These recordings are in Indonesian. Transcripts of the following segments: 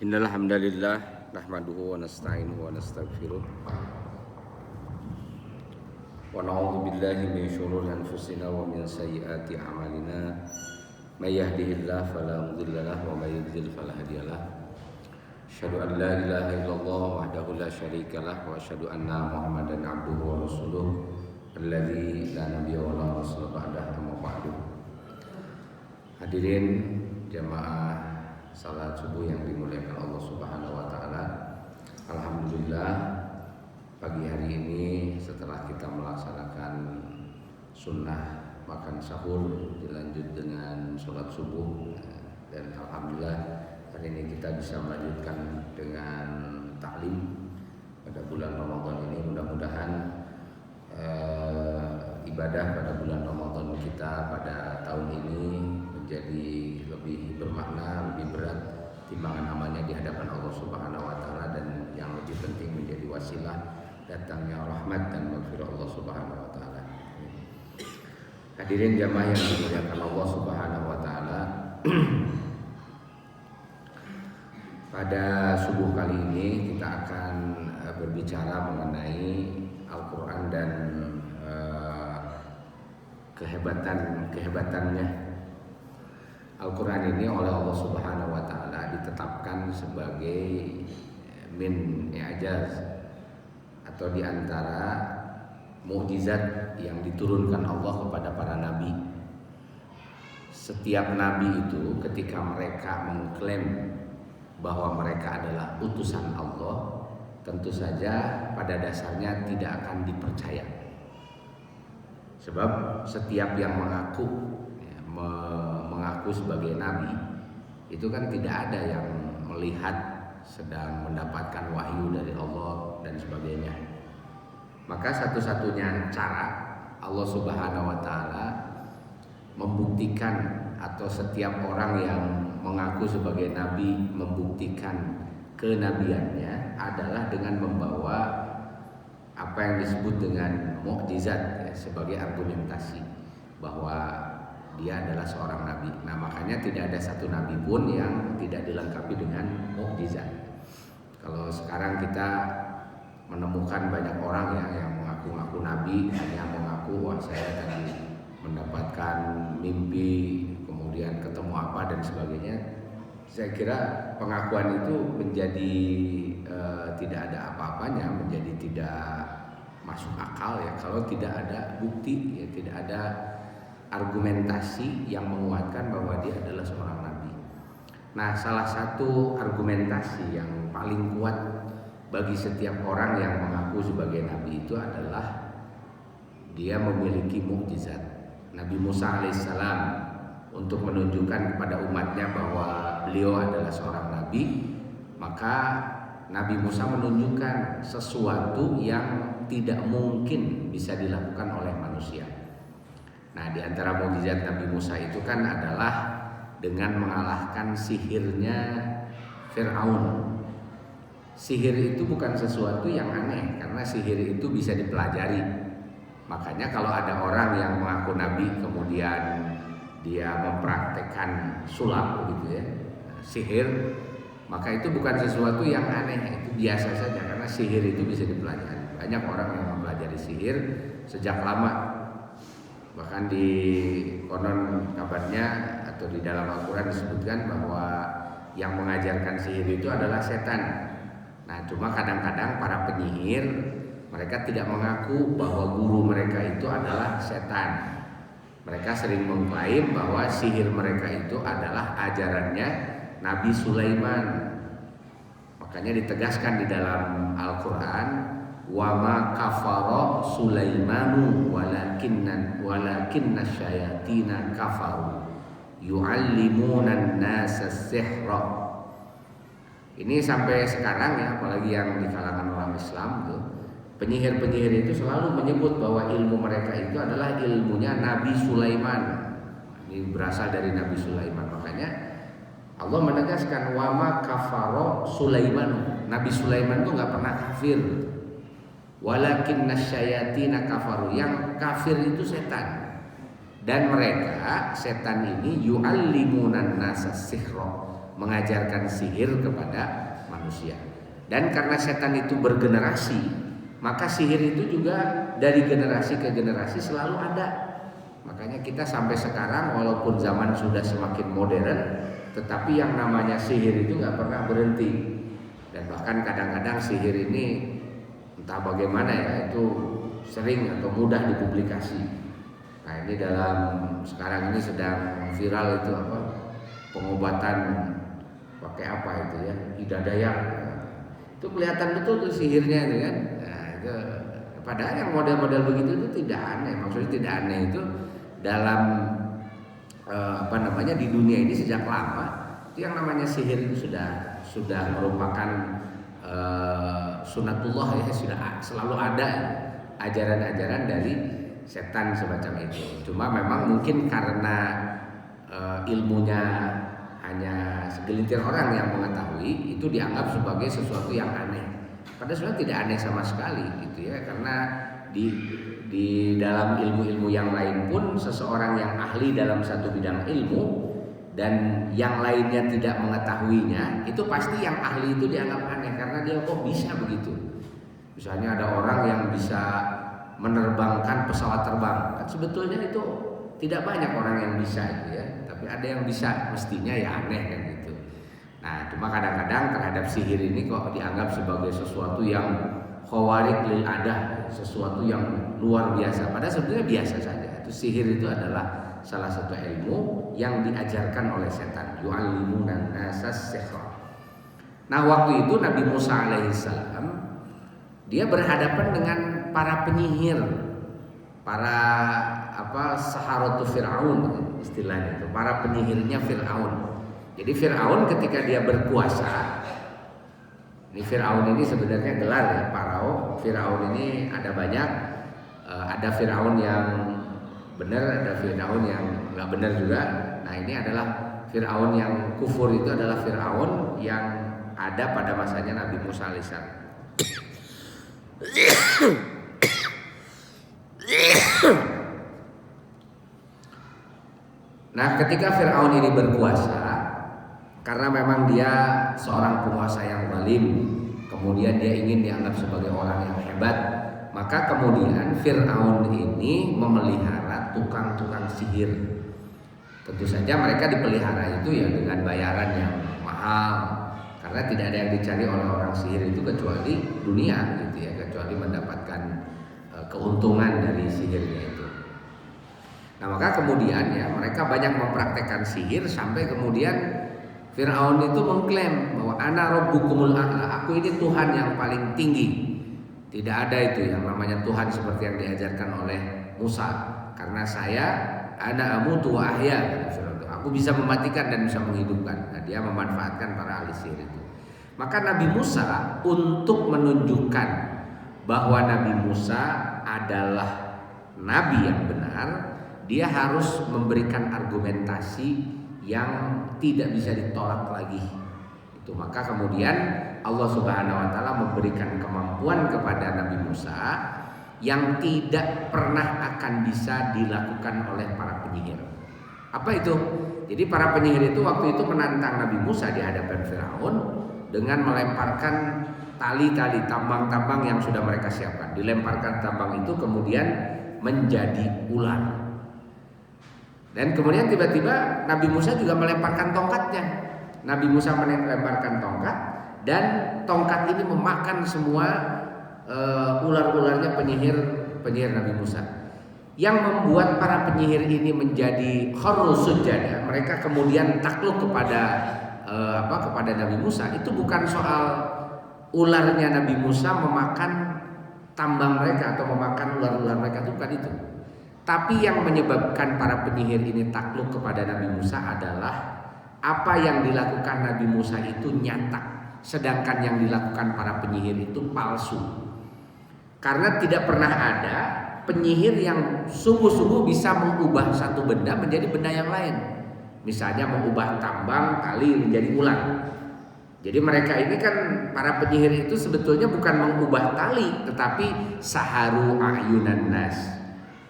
Innal hamdalillah nahmaduhu wa nasta'inuhu wa nastaghfiruh wa na'udzu billahi min syururi anfusina wa min sayyiati a'malina may yahdihillahu fala mudilla lahu wa may yudlil fala hadiyalah. Asyhadu an la ilaha illallah wahdahu la syarika lah wa asyhadu anna Muhammadan abduhu wa rasuluh alladzi la nabiyya wa la rasula ba'dahu amma ba'du. Hadirin jamaah salat subuh yang dimuliakan Allah Subhanahu wa taala. Alhamdulillah pagi hari ini setelah kita melaksanakan sunnah makan sahur dilanjut dengan sholat subuh, dan alhamdulillah hari ini kita bisa melanjutkan dengan taklim pada bulan Ramadan ini. Mudah-mudahan ibadah pada bulan Ramadan kita pada tahun ini menjadi lebih bermakna, lebih berat timbangan amalnya di hadapan Allah Subhanahu wa taala, dan yang lebih penting menjadi wasilah datangnya rahmat dan maghfirah Allah Subhanahu wa taala. Hadirin jamaah yang dimuliakan Allah Subhanahu wa taala. Pada subuh kali ini kita akan berbicara mengenai Al-Qur'an dan kehebatannya. Al-Quran ini oleh Allah Subhanahu wa taala ditetapkan sebagai min i'jaz atau diantara mukjizat yang diturunkan Allah kepada para nabi. Setiap nabi itu ketika mereka mengklaim bahwa mereka adalah utusan Allah, tentu saja pada dasarnya tidak akan dipercaya. Sebab setiap yang mengaku sebagai nabi itu kan tidak ada yang melihat sedang mendapatkan wahyu dari Allah dan sebagainya. Maka satu-satunya cara Allah Subhanahu wa taala membuktikan, atau setiap orang yang mengaku sebagai nabi membuktikan kenabiannya adalah dengan membawa apa yang disebut dengan mukjizat, sebagai argumentasi bahwa dia adalah seorang nabi. Nah, makanya tidak ada satu nabi pun yang tidak dilengkapi dengan mukjizat. Kalau sekarang kita menemukan banyak orang yang mengaku-ngaku nabi, hanya mengaku wah saya tadi mendapatkan mimpi, kemudian ketemu apa dan sebagainya. Saya kira pengakuan itu menjadi tidak ada apa-apanya, menjadi tidak masuk akal ya kalau tidak ada bukti, ya tidak ada argumentasi yang menguatkan bahwa dia adalah seorang nabi. Nah, salah satu argumentasi yang paling kuat bagi setiap orang yang mengaku sebagai nabi itu adalah dia memiliki mukjizat. Nabi Musa alaihissalam untuk menunjukkan kepada umatnya bahwa beliau adalah seorang nabi, maka Nabi Musa menunjukkan sesuatu yang tidak mungkin bisa dilakukan oleh manusia. Nah, di antara mukjizat Nabi Musa itu kan adalah dengan mengalahkan sihirnya Fir'aun. Sihir itu bukan sesuatu yang aneh, karena sihir itu bisa dipelajari. Makanya kalau ada orang yang mengaku nabi kemudian dia mempraktekkan sulap begitu ya, sihir, maka itu bukan sesuatu yang aneh, itu biasa saja karena sihir itu bisa dipelajari. Banyak orang yang mempelajari sihir sejak lama. Bahkan di konon kabarnya atau di dalam Al-Quran disebutkan bahwa yang mengajarkan sihir itu adalah setan. Nah, cuma kadang-kadang para penyihir mereka tidak mengaku bahwa guru mereka itu adalah setan. Mereka sering mengklaim bahwa sihir mereka itu adalah ajarannya Nabi Sulaiman. Makanya ditegaskan di dalam Al-Quran, wa ma kafara Sulaimanu walakinna syayatina kafaru yu'allimuna an-nasa sihra. Ini sampai sekarang ya, apalagi yang di kalangan orang Islam tuh, penyihir-penyihir itu selalu menyebut bahwa ilmu mereka itu adalah ilmunya Nabi Sulaiman. Ini berasal dari Nabi Sulaiman. Makanya Allah menegaskan wa ma kafara Sulaiman. Nabi Sulaiman itu enggak pernah kafir. Walakinna syayatina kafaru, yang kafir itu setan. Dan mereka setan ini yu'allimunan nasa sihra, mengajarkan sihir kepada manusia. Dan karena setan itu bergenerasi, maka sihir itu juga dari generasi ke generasi selalu ada. Makanya kita sampai sekarang walaupun zaman sudah semakin modern, tetapi yang namanya sihir itu nggak pernah berhenti. Dan bahkan kadang-kadang sihir ini entah bagaimana ya, itu sering atau mudah dipublikasi. Nah ini dalam sekarang ini sedang viral itu apa, pengobatan pakai apa itu ya, Hidadaya. Itu kelihatan betul tuh sihirnya itu kan. Nah, itu, padahal yang model-model begitu itu tidak aneh. Maksudnya tidak aneh itu dalam di dunia ini sejak lama. Itu yang namanya sihir itu sudah merupakan sunatullah ya, sudah selalu ada ajaran-ajaran dari setan semacam itu. Cuma memang mungkin karena ilmunya hanya segelintir orang yang mengetahui, itu dianggap sebagai sesuatu yang aneh. Padahal sebenarnya tidak aneh sama sekali gitu ya, karena di dalam ilmu-ilmu yang lain pun seseorang yang ahli dalam satu bidang ilmu dan yang lainnya tidak mengetahuinya, itu pasti yang ahli itu dianggap aneh karena dia kok bisa begitu. Misalnya ada orang yang bisa menerbangkan pesawat terbang, kan sebetulnya itu tidak banyak orang yang bisa gitu ya. Tapi ada yang bisa, mestinya ya aneh kan gitu. Nah, cuma kadang-kadang terhadap sihir ini kok dianggap sebagai sesuatu yang khawarik lil adah, sesuatu yang luar biasa. Padahal sebetulnya biasa saja. Itu sihir itu adalah salah satu ilmu yang diajarkan oleh setan. Yu'allimuna nasas sihra. Nah, waktu itu Nabi Musa alaihissalam dia berhadapan dengan para penyihir, para saharatu Fir'aun istilahnya itu, para penyihirnya Fir'aun. Jadi Fir'aun ketika dia berkuasa, ini Fir'aun ini sebenarnya gelar ya, Farao. Fir'aun ini ada banyak, ada Fir'aun yang benar, ada Fir'aun yang nggak benar juga. Nah ini adalah Fir'aun yang kufur, itu adalah Fir'aun yang ada pada masanya Nabi Musa alaihissalam. Nah ketika Fir'aun ini berkuasa, karena memang dia seorang penguasa yang zalim, kemudian dia ingin dianggap sebagai orang yang hebat, maka kemudian Fir'aun ini memelihara tukang-tukang sihir. Tentu saja mereka dipelihara itu ya dengan bayaran yang mahal, karena tidak ada yang dicari oleh orang sihir itu kecuali dunia gitu ya, kecuali mendapatkan keuntungan dari sihirnya itu. Nah maka kemudian ya mereka banyak mempraktekkan sihir sampai kemudian Fir'aun itu mengklaim bahwa ana rabbukumul a'la, aku ini Tuhan yang paling tinggi. Tidak ada itu yang namanya Tuhan seperti yang diajarkan oleh Musa. Karena saya ana amutu wa ahya, aku bisa mematikan dan bisa menghidupkan. Nah, dia memanfaatkan para ahli sihir itu. Maka Nabi Musa untuk menunjukkan bahwa Nabi Musa adalah nabi yang benar, dia harus memberikan argumentasi yang tidak bisa ditolak lagi. Itu maka kemudian Allah Subhanahu wa taala memberikan kemampuan kepada Nabi Musa yang tidak pernah akan bisa dilakukan oleh para penyihir. Apa itu? Jadi para penyihir itu waktu itu menantang Nabi Musa di hadapan Firaun dengan melemparkan tali-tali tambang-tambang yang sudah mereka siapkan. Dilemparkan tambang itu kemudian menjadi ular. Dan kemudian tiba-tiba Nabi Musa juga melemparkan tongkatnya. Nabi Musa melemparkan tongkat dan tongkat ini memakan semua ular-ularnya penyihir Nabi Musa. Yang membuat para penyihir ini menjadi kharru sujada, mereka kemudian takluk kepada Nabi Musa, itu bukan soal ularnya Nabi Musa memakan tambang mereka atau memakan ular-ular mereka, itu bukan itu. Tapi yang menyebabkan para penyihir ini takluk kepada Nabi Musa adalah apa yang dilakukan Nabi Musa itu nyata, sedangkan yang dilakukan para penyihir itu palsu. Karena tidak pernah ada penyihir yang sungguh-sungguh bisa mengubah satu benda menjadi benda yang lain. Misalnya mengubah tambang tali menjadi ular. Jadi mereka ini kan para penyihir itu sebetulnya bukan mengubah tali, tetapi saharu ayunan nas.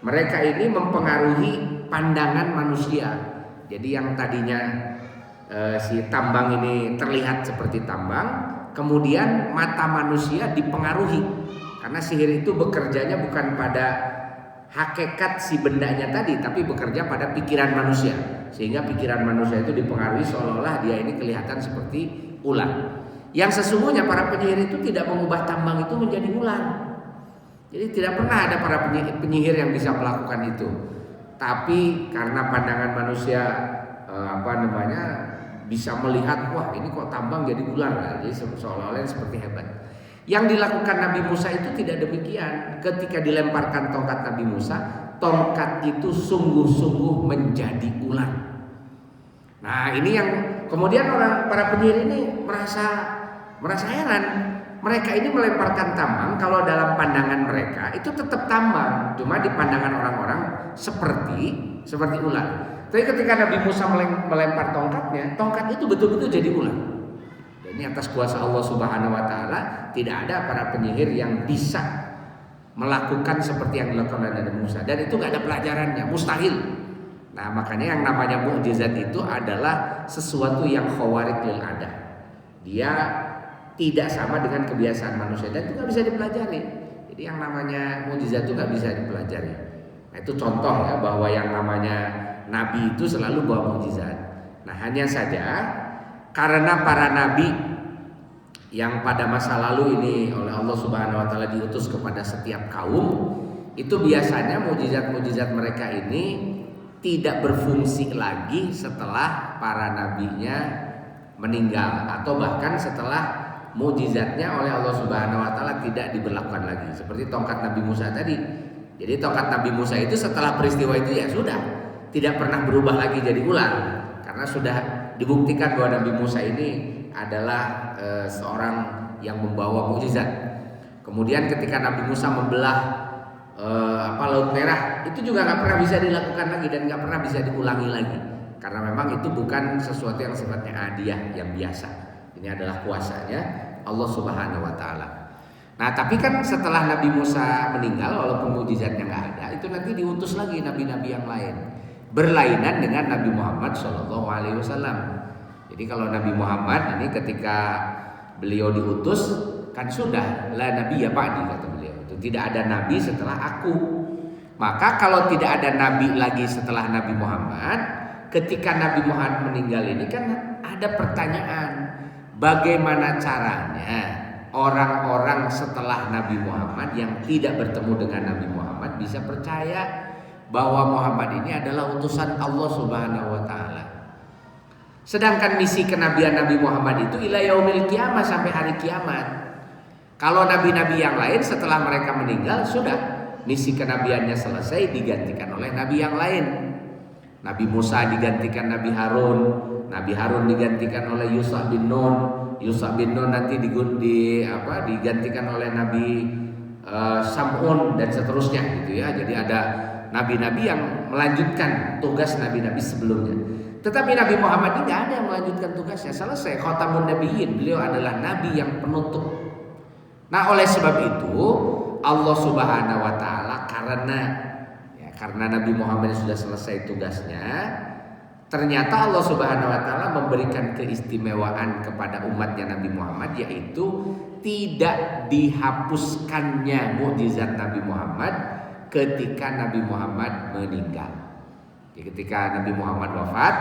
Mereka ini mempengaruhi pandangan manusia. Jadi yang tadinya si tambang ini terlihat seperti tambang, kemudian mata manusia dipengaruhi karena sihir itu bekerjanya bukan pada hakikat si bendanya tadi, tapi bekerja pada pikiran manusia, sehingga pikiran manusia itu dipengaruhi seolah-olah dia ini kelihatan seperti ular. Yang sesungguhnya para penyihir itu tidak mengubah tambang itu menjadi ular. Jadi tidak pernah ada para penyihir yang bisa melakukan itu. Tapi karena pandangan manusia bisa melihat, wah ini kok tambang jadi ular, jadi seolah-olah seperti hebat. Yang dilakukan Nabi Musa itu tidak demikian. Ketika dilemparkan tongkat Nabi Musa, tongkat itu sungguh-sungguh menjadi ular. Nah ini yang kemudian para penyihir ini merasa heran. Mereka ini melemparkan tambang, kalau dalam pandangan mereka itu tetap tambang, cuma di pandangan orang-orang seperti ular. Tapi ketika Nabi Musa melempar tongkatnya, tongkat itu betul-betul jadi ular. Dan ini atas kuasa Allah Subhanahu wa taala, tidak ada para penyihir yang bisa melakukan seperti yang dilakukan oleh Nabi Musa, dan itu nggak ada pelajarannya, mustahil. Nah, makanya yang namanya mukjizat itu adalah sesuatu yang khawarik lil ada. Dia tidak sama dengan kebiasaan manusia dan itu nggak bisa dipelajari. Jadi yang namanya mukjizat itu nggak bisa dipelajari. Nah, itu contoh ya bahwa yang namanya Nabi itu selalu bawa mukjizat. Nah, hanya saja karena para nabi yang pada masa lalu ini oleh Allah Subhanahu wa taala diutus kepada setiap kaum, itu biasanya mukjizat-mukjizat mereka ini tidak berfungsi lagi setelah para nabinya meninggal, atau bahkan setelah mukjizatnya oleh Allah Subhanahu wa taala tidak diberlakukan lagi. Seperti tongkat Nabi Musa tadi. Jadi tongkat Nabi Musa itu setelah peristiwa itu ya sudah, tidak pernah berubah lagi jadi ular, karena sudah dibuktikan bahwa Nabi Musa ini adalah seorang yang membawa mukjizat. Kemudian ketika Nabi Musa membelah Laut Merah, itu juga nggak pernah bisa dilakukan lagi dan nggak pernah bisa diulangi lagi, karena memang itu bukan sesuatu yang sifatnya hadiah yang biasa. Ini adalah kuasanya Allah Subhanahu wa taala. Nah, tapi kan setelah Nabi Musa meninggal, walaupun mukjizatnya nggak ada, itu nanti diutus lagi nabi-nabi yang lain, berlainan dengan Nabi Muhammad SAW. Jadi kalau Nabi Muhammad ini ketika beliau diutus, kan sudah la nabi ya ba'di, kata beliau. Itu tidak ada nabi setelah aku. Maka kalau tidak ada nabi lagi setelah Nabi Muhammad, ketika Nabi Muhammad meninggal ini kan ada pertanyaan, bagaimana caranya orang-orang setelah Nabi Muhammad yang tidak bertemu dengan Nabi Muhammad bisa percaya bahwa Muhammad ini adalah utusan Allah Subhanahu wa taala. Sedangkan misi kenabian Nabi Muhammad itu ila yaumil qiyamah, sampai hari kiamat. Kalau nabi-nabi yang lain setelah mereka meninggal sudah misi kenabiannya selesai, digantikan oleh nabi yang lain. Nabi Musa digantikan Nabi Harun, Nabi Harun digantikan oleh Yusha bin Nun, Yusha bin Nun nanti digantikan oleh Nabi Sam'un dan seterusnya gitu ya. Jadi ada nabi-nabi yang melanjutkan tugas nabi-nabi sebelumnya. Tetapi Nabi Muhammad ini tidak ada yang melanjutkan tugasnya, selesai khatamun nabiyyin, beliau adalah nabi yang penutup. Nah, oleh sebab itu Allah Subhanahu wa taala karena Nabi Muhammad sudah selesai tugasnya, ternyata Allah Subhanahu wa taala memberikan keistimewaan kepada umatnya Nabi Muhammad, yaitu tidak dihapuskannya mukjizat Nabi Muhammad ketika Nabi Muhammad meninggal. Jadi ketika Nabi Muhammad wafat,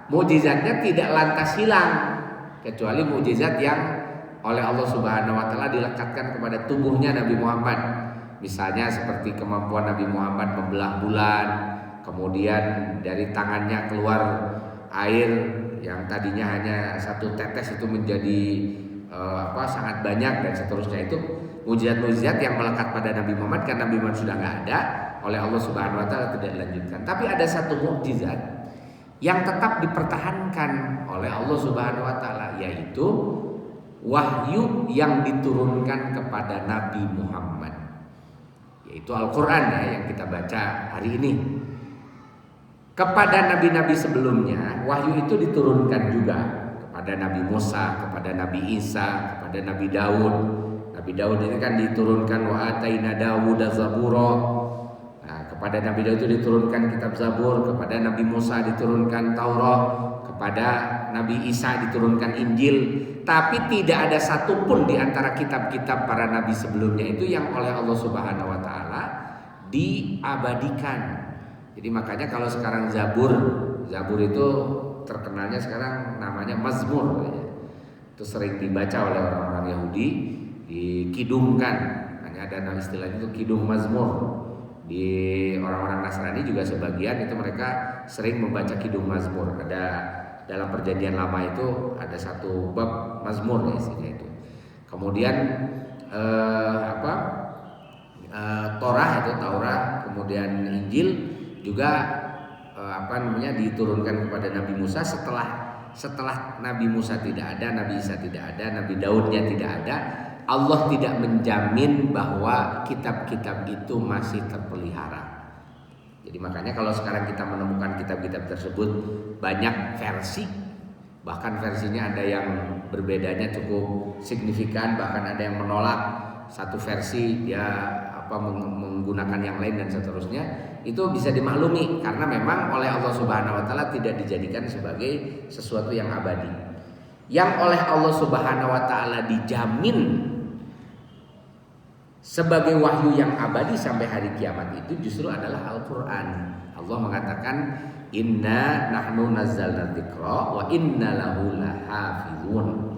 mukjizatnya tidak lantas hilang, kecuali mukjizat yang oleh Allah Subhanahu wa taala dilekatkan kepada tubuhnya Nabi Muhammad. Misalnya seperti kemampuan Nabi Muhammad membelah bulan, kemudian dari tangannya keluar air yang tadinya hanya satu tetes itu menjadi sangat banyak dan seterusnya. Itu mukjizat-mukjizat yang melekat pada Nabi Muhammad, karena Nabi Muhammad sudah nggak ada, oleh Allah Subhanahu wa taala tidak dilanjutkan. Tapi ada satu mukjizat yang tetap dipertahankan oleh Allah Subhanahu wa taala, yaitu wahyu yang diturunkan kepada Nabi Muhammad, yaitu Al-Quran ya, yang kita baca hari ini. Kepada nabi-nabi sebelumnya, wahyu itu diturunkan juga kepada Nabi Musa, kepada Nabi Isa, kepada Nabi Daud. Nabi Daud ini kan diturunkan wa ataina Dawuda zabura. Nah, kepada Nabi Daud itu diturunkan kitab Zabur, kepada Nabi Musa diturunkan Taurat, kepada Nabi Isa diturunkan Injil, tapi tidak ada satupun di antara kitab-kitab para nabi sebelumnya itu yang oleh Allah Subhanahu wa taala diabadikan. Jadi makanya kalau sekarang Zabur itu terkenalnya sekarang namanya Mazmur ya. Itu sering dibaca oleh orang-orang Yahudi, dikidungkan. Hanya ada istilahnya itu kidung Mazmur. Di orang-orang Nasrani juga sebagian itu mereka sering membaca kidung Mazmur. Ada dalam perjanjian lama itu ada satu bab Mazmur ya isinya itu. Kemudian Taurat, kemudian Injil juga diturunkan kepada Nabi Musa setelah Nabi Musa tidak ada, Nabi Isa tidak ada, Nabi Daudnya tidak ada. Allah tidak menjamin bahwa kitab-kitab itu masih terpelihara. Jadi makanya kalau sekarang kita menemukan kitab-kitab tersebut banyak versi, bahkan versinya ada yang berbedanya cukup signifikan, bahkan ada yang menolak satu versi menggunakan yang lain dan seterusnya, itu bisa dimaklumi karena memang oleh Allah Subhanahu wa taala tidak dijadikan sebagai sesuatu yang abadi. Yang oleh Allah Subhanahu wa taala dijamin sebagai wahyu yang abadi sampai hari kiamat itu justru adalah Al-Qur'an. Allah mengatakan inna nahnu nazzalna dzikra wa inna lahu lahafizun.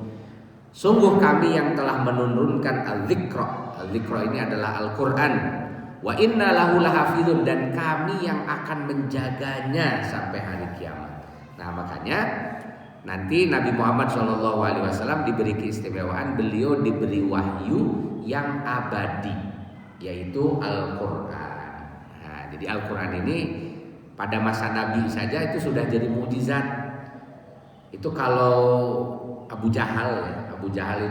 Sungguh kami yang telah menurunkan al-dzikra. Al-dzikra ini adalah Al-Qur'an. Wa inna lahu lahafizun, dan kami yang akan menjaganya sampai hari kiamat. Nah, makanya nanti Nabi Muhammad SAW diberi keistimewaan, beliau diberi wahyu yang abadi, yaitu Al-Qur'an. Nah, jadi Al-Qur'an ini pada masa Nabi saja itu sudah jadi mukjizat. Itu kalau Abu Jahal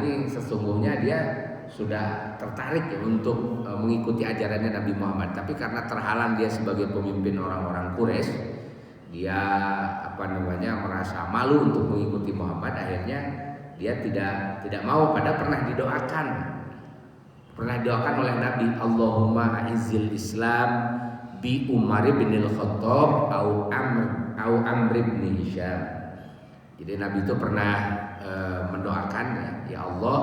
ini sesungguhnya dia sudah tertarik ya untuk mengikuti ajarannya Nabi Muhammad, tapi karena terhalang dia sebagai pemimpin orang-orang Quraisy, dia merasa malu untuk mengikuti Muhammad. Akhirnya dia tidak mau, pada pernah didoakan oleh Nabi, Allahumma a'izzil Islam bi Umar bin Al-Khattab au Amr bin Hisham. Jadi Nabi itu pernah mendoakan, ya Allah,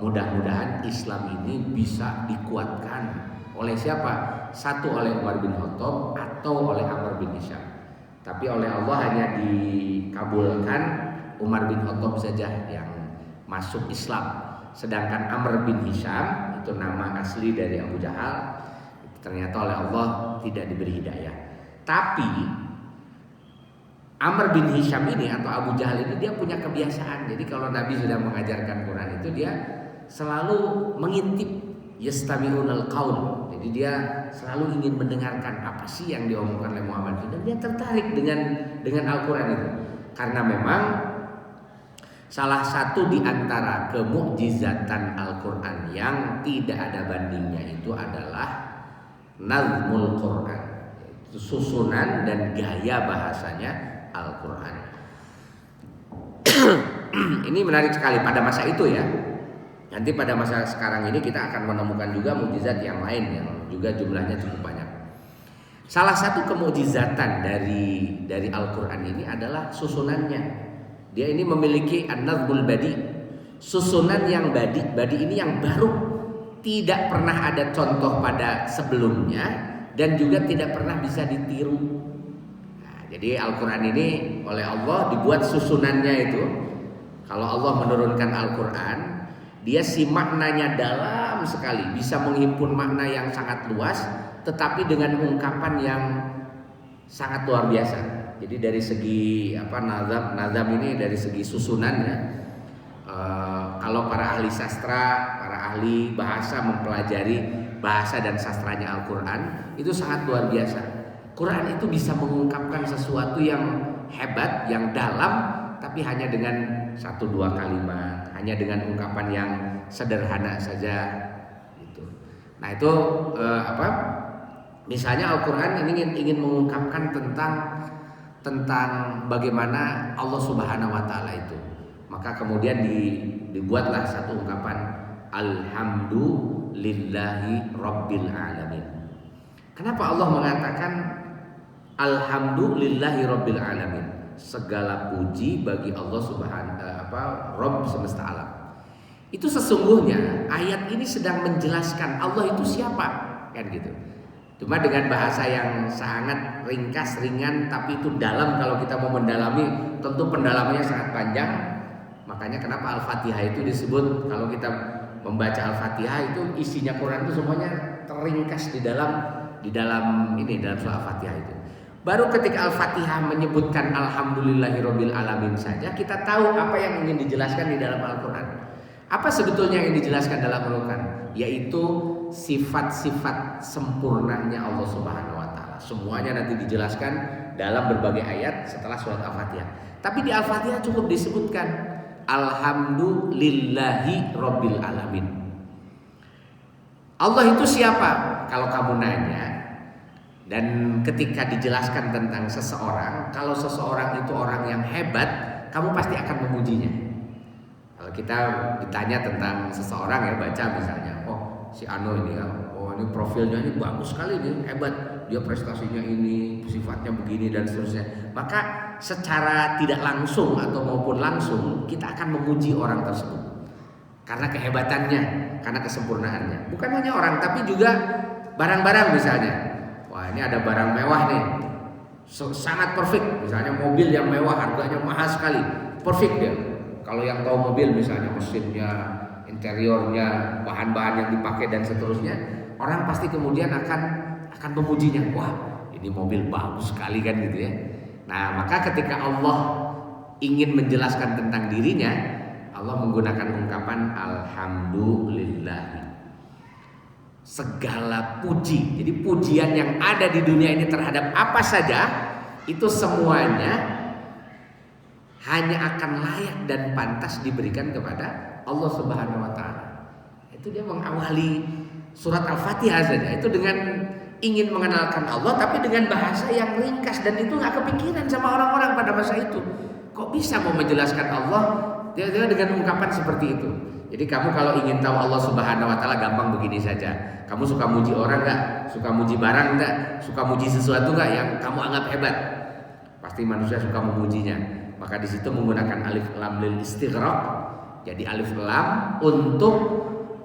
mudah-mudahan Islam ini bisa dikuatkan oleh siapa? Satu oleh Umar bin Khattab atau oleh Amr bin Hisham. Tapi oleh Allah hanya dikabulkan Umar bin Khattab saja yang masuk Islam. Sedangkan Amr bin Hisham, itu nama asli dari Abu Jahal, ternyata oleh Allah tidak diberi hidayah. Tapi Amr bin Hisham ini atau Abu Jahal ini dia punya kebiasaan. Jadi kalau Nabi sudah mengajarkan Quran itu dia selalu mengintip, yastami'unal qaul. Jadi dia selalu ingin mendengarkan apa sih yang diomongkan oleh Muhammad, dan dia tertarik dengan Al-Qur'an itu. Karena memang salah satu di antara kemukjizatan Al-Qur'an yang tidak ada bandingnya itu adalah nazmul Qur'an, yaitu susunan dan gaya bahasanya Al-Qur'an. Ini menarik sekali pada masa itu ya. Nanti pada masa sekarang ini kita akan menemukan juga mukjizat yang lain yang juga jumlahnya cukup banyak. Salah satu kemukjizatan dari Al-Qur'an ini adalah susunannya. Dia ini memiliki an-nazmul badi, susunan yang badi ini yang baru, tidak pernah ada contoh pada sebelumnya dan juga tidak pernah bisa ditiru. Jadi Al-Qur'an ini oleh Allah dibuat susunannya itu. Kalau Allah menurunkan Al-Qur'an, dia si maknanya dalam sekali, bisa menghimpun makna yang sangat luas, tetapi dengan ungkapan yang sangat luar biasa. Jadi dari segi nazam ini dari segi susunannya, kalau para ahli sastra, para ahli bahasa mempelajari bahasa dan sastranya Al-Qur'an, itu sangat luar biasa. Quran itu bisa mengungkapkan sesuatu yang hebat, yang dalam, tapi hanya dengan 1-2 kalimat, hanya dengan ungkapan yang sederhana saja gitu. Nah itu misalnya Al-Quran ingin mengungkapkan tentang bagaimana Allah Subhanahu wa taala itu, maka kemudian dibuatlah satu ungkapan, alhamdulillahi rabbil alamin. Kenapa Allah mengatakan alhamdulillahi rabbil alamin? segala puji bagi Allah Rabb semesta alam. Itu sesungguhnya ayat ini sedang menjelaskan Allah itu siapa, kan gitu. Cuma dengan bahasa yang sangat ringkas, ringan, tapi itu dalam. Kalau kita mau mendalami, tentu pendalamannya sangat panjang. Makanya kenapa Al-Fatihah itu disebut, kalau kita membaca Al-Fatihah itu isinya Quran itu semuanya teringkas di dalam surah Al-Fatihah itu. Baru ketika Al-Fatihah menyebutkan Alhamdulillahirabbil alamin saja, kita tahu apa yang ingin dijelaskan di dalam Al-Quran. Apa sebetulnya yang dijelaskan dalam Al-Quran? Yaitu sifat-sifat sempurnanya Allah Subhanahu wa taala. Semuanya nanti dijelaskan dalam berbagai ayat setelah surat Al-Fatihah. Tapi di Al-Fatihah cukup disebutkan Alhamdulillahi Rabbil Alamin. Allah itu siapa? Kalau kamu nanya, dan ketika dijelaskan tentang seseorang, kalau seseorang itu orang yang hebat, kamu pasti akan memujinya. Kalau kita ditanya tentang seseorang ya, baca misalnya, oh si Ano ini ya, oh ini profilnya ini bagus sekali nih, hebat, dia prestasinya ini, sifatnya begini dan seterusnya. Maka secara tidak langsung atau maupun langsung kita akan memuji orang tersebut karena kehebatannya, karena kesempurnaannya. Bukan hanya orang, tapi juga barang-barang misalnya. Wah ini ada barang mewah nih, sangat perfect. Misalnya mobil yang mewah harganya mahal sekali, perfect dia. Kalau yang tahu mobil misalnya mesinnya, interiornya, bahan-bahan yang dipakai dan seterusnya, orang pasti kemudian akan memujinya. Wah, ini mobil bagus sekali kan gitu ya. Nah, maka ketika Allah ingin menjelaskan tentang dirinya, Allah menggunakan ungkapan Alhamdulillah. Segala puji. Jadi pujian yang ada di dunia ini terhadap apa saja, itu semuanya hanya akan layak dan pantas diberikan kepada Allah Subhanahu wa taala. Itu dia mengawali surat Al-Fatihah saja itu dengan ingin mengenalkan Allah, tapi dengan bahasa yang ringkas, dan itu nggak kepikiran sama orang-orang pada masa itu. Kok bisa mau menjelaskan Allah dia dengan ungkapan seperti itu? Jadi kamu kalau ingin tahu Allah Subhanahu wa taala gampang begini saja. Kamu suka muji orang nggak? Suka muji barang nggak? Suka muji sesuatu nggak yang kamu anggap hebat? Pasti manusia suka memujinya. Maka di situ menggunakan alif lam lil istighraq. Jadi alif lam untuk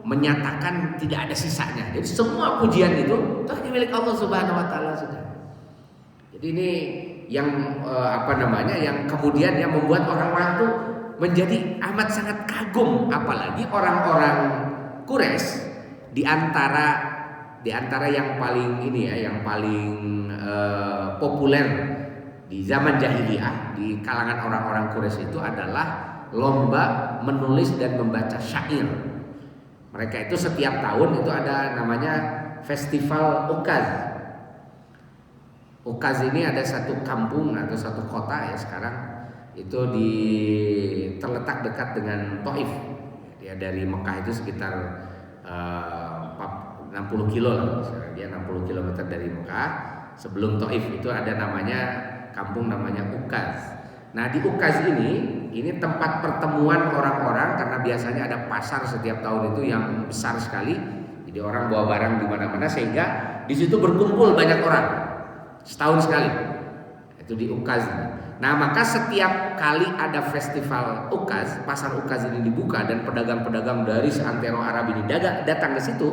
menyatakan tidak ada sisanya. Jadi semua pujian itu hanya milik Allah Subhanahu wa taala saja. Jadi ini yang yang kemudian yang membuat orang-orang itu menjadi amat sangat kagum, apalagi orang-orang Quraisy di antara yang paling yang paling populer di zaman jahiliyah di kalangan orang-orang Quraisy itu adalah lomba menulis dan membaca syair. Mereka itu setiap tahun itu ada namanya festival Ukaz. Ukaz ini ada satu kampung atau satu kota ya sekarang itu terletak dekat dengan Taif. Dia dari Mekah itu sekitar 60 kilo lah. Dia 60 km dari Mekah. Sebelum Taif itu ada kampung namanya Ukaz. Nah di Ukaz ini tempat pertemuan orang-orang karena biasanya ada pasar setiap tahun itu yang besar sekali. Jadi orang bawa barang di mana-mana sehingga di situ berkumpul banyak orang setahun sekali. Itu di Ukaz. Nah maka setiap kali ada festival Ukaz, pasar Ukaz ini dibuka dan pedagang-pedagang dari seantero Arab ini datang ke situ,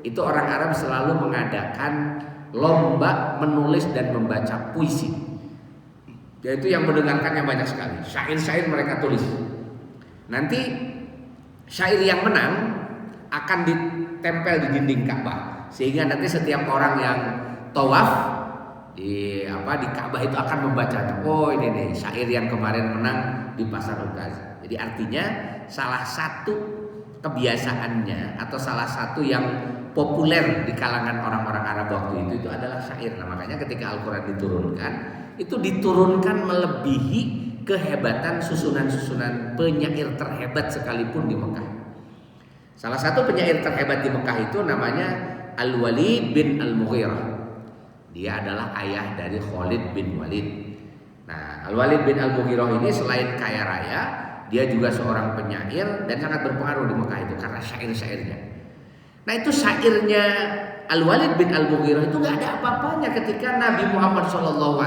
itu orang Arab selalu mengadakan lomba menulis dan membaca puisi. Yaitu yang mendengarkannya banyak sekali. Syair-syair mereka tulis. Nanti syair yang menang akan ditempel di dinding Ka'bah, sehingga nanti setiap orang yang tawaf di Ka'bah itu akan membaca. Oh ini nih syair yang kemarin menang di pasar Ukaz. Jadi artinya salah satu kebiasaannya atau salah satu yang populer di kalangan orang-orang Arab waktu itu adalah syair. Nah makanya ketika Al-Quran diturunkan, itu diturunkan melebihi kehebatan susunan-susunan penyair terhebat sekalipun di Mekah. Salah satu penyair terhebat di Mekah itu namanya Al-Walid bin Al-Mughirah. Dia adalah ayah dari Khalid bin Walid. Nah, Al-Walid bin Al-Mughirah ini selain kaya raya, dia juga seorang penyair dan sangat berpengaruh di Mekah itu karena syair-syairnya. Nah itu syairnya Al-Walid bin Al-Mughirah itu nggak ada apa-apanya ketika Nabi Muhammad SAW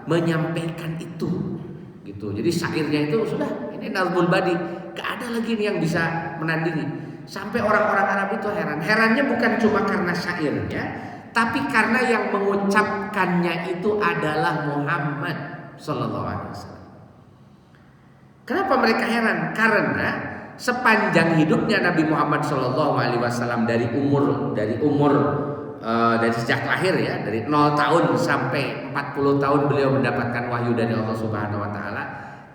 menyampaikan itu, gitu. Jadi syairnya itu sudah, ini Nazmul Badi, nggak ada lagi nih yang bisa menandingi. Sampai orang-orang Arab itu heran. Herannya bukan cuma karena syairnya, tapi karena yang mengucapkannya itu adalah Muhammad SAW. Kenapa mereka heran? Karena sepanjang hidupnya Nabi Muhammad SAW dari sejak lahir ya, dari 0 tahun sampai 40 tahun beliau mendapatkan wahyu dari Allah Subhanahu wa taala,